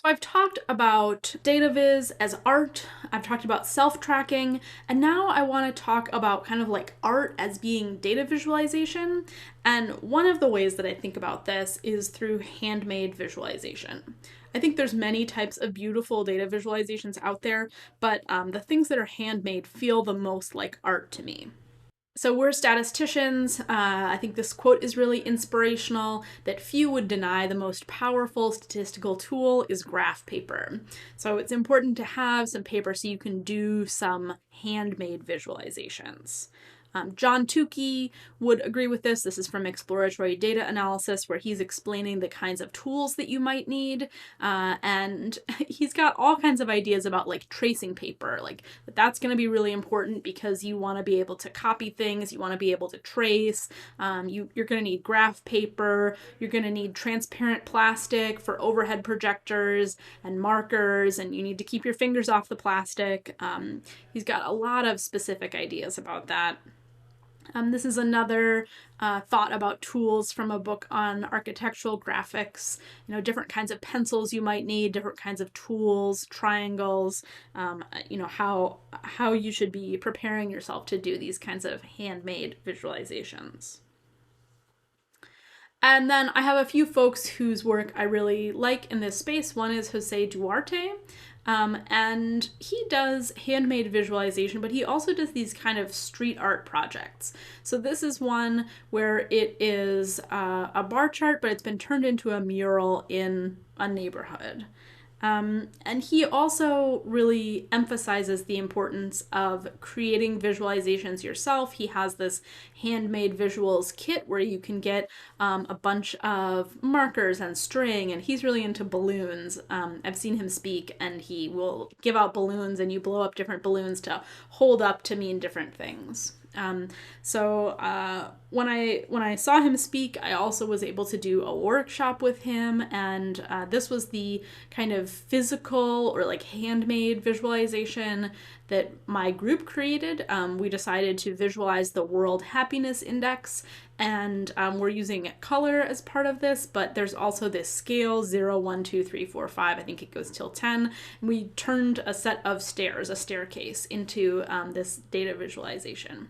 I've talked about data viz as art, I've talked about self-tracking, and now I want to talk about kind of like art as being data visualization. And one of the ways that I think about this is through handmade visualization. I think there's many types of beautiful data visualizations out there, but the things that are handmade feel the most like art to me. So we're statisticians. I think this quote is really inspirational, that few would deny the most powerful statistical tool is graph paper. So it's important to have some paper so you can do some handmade visualizations. John Tukey would agree with this. This is from Exploratory Data Analysis, where he's explaining the kinds of tools that you might need. And he's got all kinds of ideas about like tracing paper, like that's going to be really important because you want to be able to copy things, you want to be able to trace. You're going to need graph paper, you're going to need transparent plastic for overhead projectors and markers, and you need to keep your fingers off the plastic. He's got a lot of specific ideas about that. This is another thought about tools from a book on architectural graphics, different kinds of pencils you might need, different kinds of tools, triangles, how you should be preparing yourself to do these kinds of handmade visualizations. And then I have a few folks whose work I really like in this space. One is Jose Duarte, and he does handmade visualization, but he also does these kind of street art projects. So this is one where it is a bar chart, but it's been turned into a mural in a neighborhood. And he also really emphasizes the importance of creating visualizations yourself. He has this handmade visuals kit where you can get a bunch of markers and string, and he's really into balloons. I've seen him speak, and he will give out balloons, and you blow up different balloons to hold up to mean different things. When I saw him speak, I also was able to do a workshop with him, and this was the kind of physical or like handmade visualization that my group created. We decided to visualize the World Happiness Index, and we're using color as part of this, but there's also this scale 0, 1, 2, 3, 4, 5. I think it goes till 10. And we turned a set of stairs, a staircase, into this data visualization.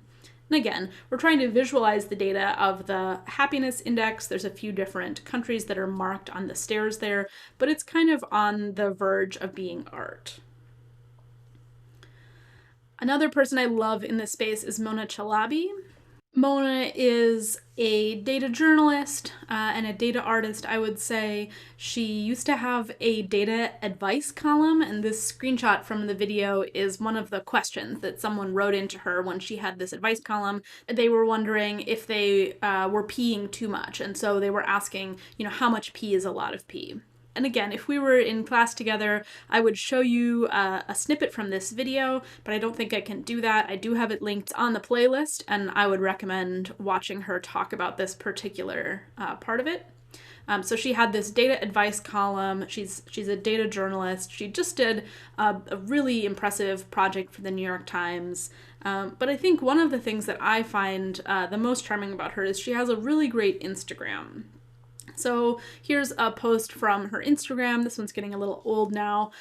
And again, we're trying to visualize the data of the happiness index. There's a few different countries that are marked on the stairs there, but it's kind of on the verge of being art. Another person I love in this space is Mona Chalabi. Mona is a data journalist and a data artist, I would say. She used to have a data advice column, and this screenshot from the video is one of the questions that someone wrote into her when she had this advice column. They were wondering if they were peeing too much, and so they were asking, how much pee is a lot of pee? And again, if we were in class together, I would show you a snippet from this video, but I don't think I can do that. I do have it linked on the playlist, and I would recommend watching her talk about this particular part of it. So she had this data advice column. She's a data journalist. She just did a really impressive project for the New York Times. But I think one of the things that I find the most charming about her is she has a really great Instagram. So here's a post from her Instagram. This one's getting a little old now,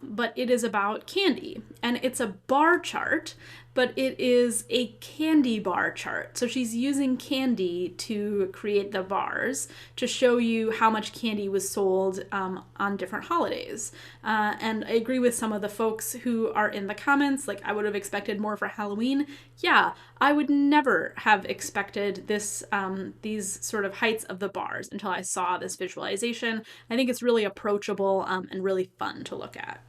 but it is about candy. And it's a bar chart, but it is a candy bar chart. So she's using candy to create the bars to show you how much candy was sold on different holidays. And I agree with some of the folks who are in the comments, like I would have expected more for Halloween. Yeah, I would never have expected this these sort of heights of the bars until I saw this visualization. I think it's really approachable and really fun to look at.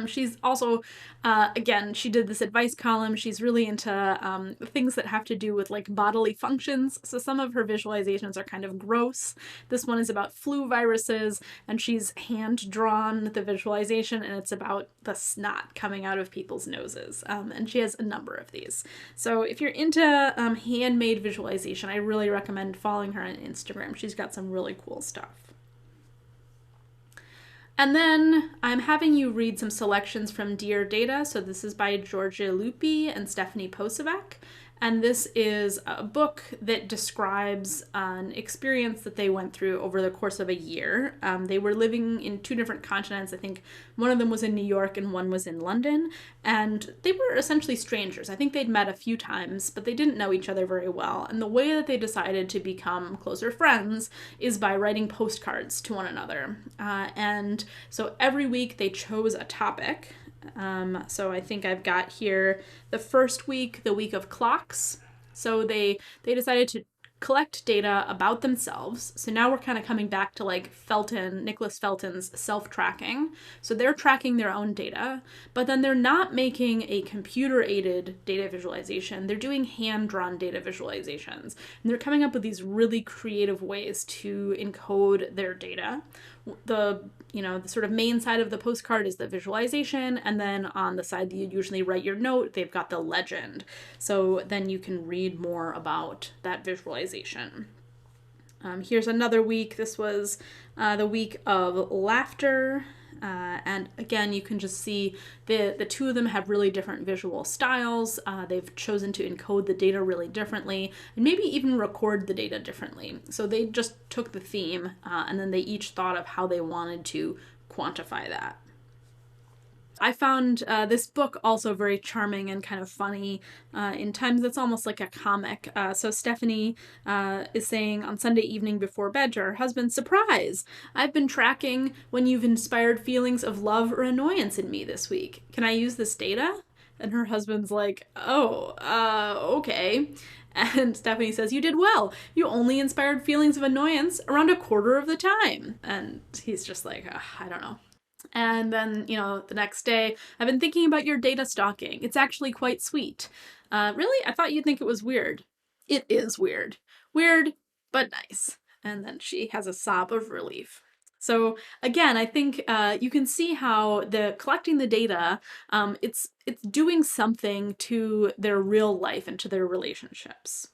She's also, again, she did this advice column. She's really into things that have to do with like bodily functions. So some of her visualizations are kind of gross. This one is about flu viruses, and she's hand-drawn the visualization, and it's about the snot coming out of people's noses. And she has a number of these. So if you're into handmade visualization, I really recommend following her on Instagram. She's got some really cool stuff. And then I'm having you read some selections from Dear Data. So this is by Giorgia Lupi and Stefanie Posavec. And this is a book that describes an experience that they went through over the course of a year. They were living in 2 different continents. I think one of them was in New York and one was in London. And they were essentially strangers. I think they'd met a few times, but they didn't know each other very well. And the way that they decided to become closer friends is by writing postcards to one another. And so every week they chose a topic. So I think I've got here the first week, the week of clocks. So they decided to collect data about themselves. So now we're kind of coming back to like Nicholas Felton's self-tracking. So they're tracking their own data, but then they're not making a computer-aided data visualization. They're doing hand-drawn data visualizations. And they're coming up with these really creative ways to encode their data. The sort of main side of the postcard is the visualization, and then on the side that you usually write your note, they've got the legend. So then you can read more about that visualization. Here's another week. This was the week of laughter. And again, you can just see the 2 of them have really different visual styles. They've chosen to encode the data really differently and maybe even record the data differently. So they just took the theme and then they each thought of how they wanted to quantify that. I found this book also very charming and kind of funny. In times it's almost like a comic. So Stefanie is saying on Sunday evening before bed to her husband, "Surprise! I've been tracking when you've inspired feelings of love or annoyance in me this week. Can I use this data?" And her husband's like, "Oh, okay." And Stefanie says, "You did well. You only inspired feelings of annoyance around a quarter of the time." And he's just like, I don't know. And then, the next day, "I've been thinking about your data stalking. It's actually quite sweet." Really? I thought you'd think it was weird." "It is weird. Weird, but nice." And then she has a sob of relief. So again, I think you can see how the collecting the data, it's doing something to their real life and to their relationships.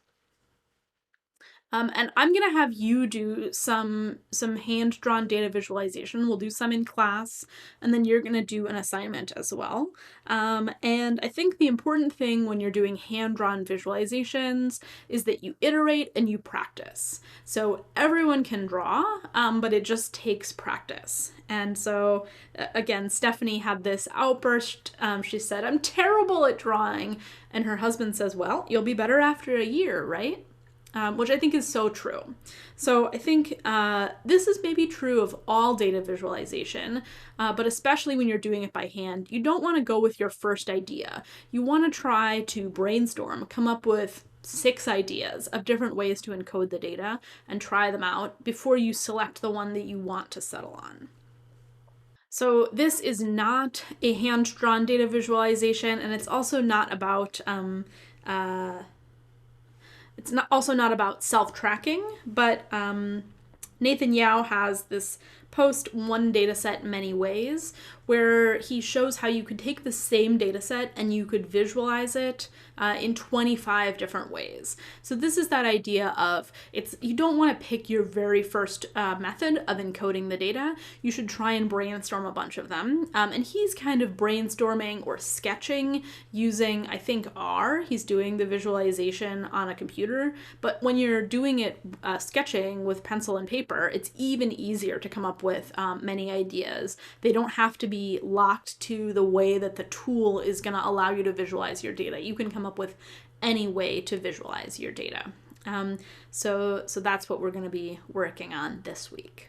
And I'm gonna have you do some hand-drawn data visualization. We'll do some in class, and then you're gonna do an assignment as well. And I think the important thing when you're doing hand-drawn visualizations is that you iterate and you practice. So everyone can draw, but it just takes practice. And so, again, Stefanie had this outburst. She said, "I'm terrible at drawing." And her husband says, "Well, you'll be better after a year, right?" Which I think is so true. So I think this is maybe true of all data visualization, but especially when you're doing it by hand, you don't want to go with your first idea. You want to try to brainstorm, come up with 6 ideas of different ways to encode the data and try them out before you select the one that you want to settle on. So this is not a hand-drawn data visualization, and it's also not about also not about self-tracking, but Nathan Yao has this post, "One Data Set Many Ways," where he shows how you could take the same data set and you could visualize it in 25 different ways. So this is that idea of you don't want to pick your very first method of encoding the data. You should try and brainstorm a bunch of them. And he's kind of brainstorming or sketching using, I think, R. He's doing the visualization on a computer. But when you're doing it sketching with pencil and paper, it's even easier to come up with many ideas. They don't have to be locked to the way that the tool is going to allow you to visualize your data. You can come up with any way to visualize your data. So that's what we're going to be working on this week.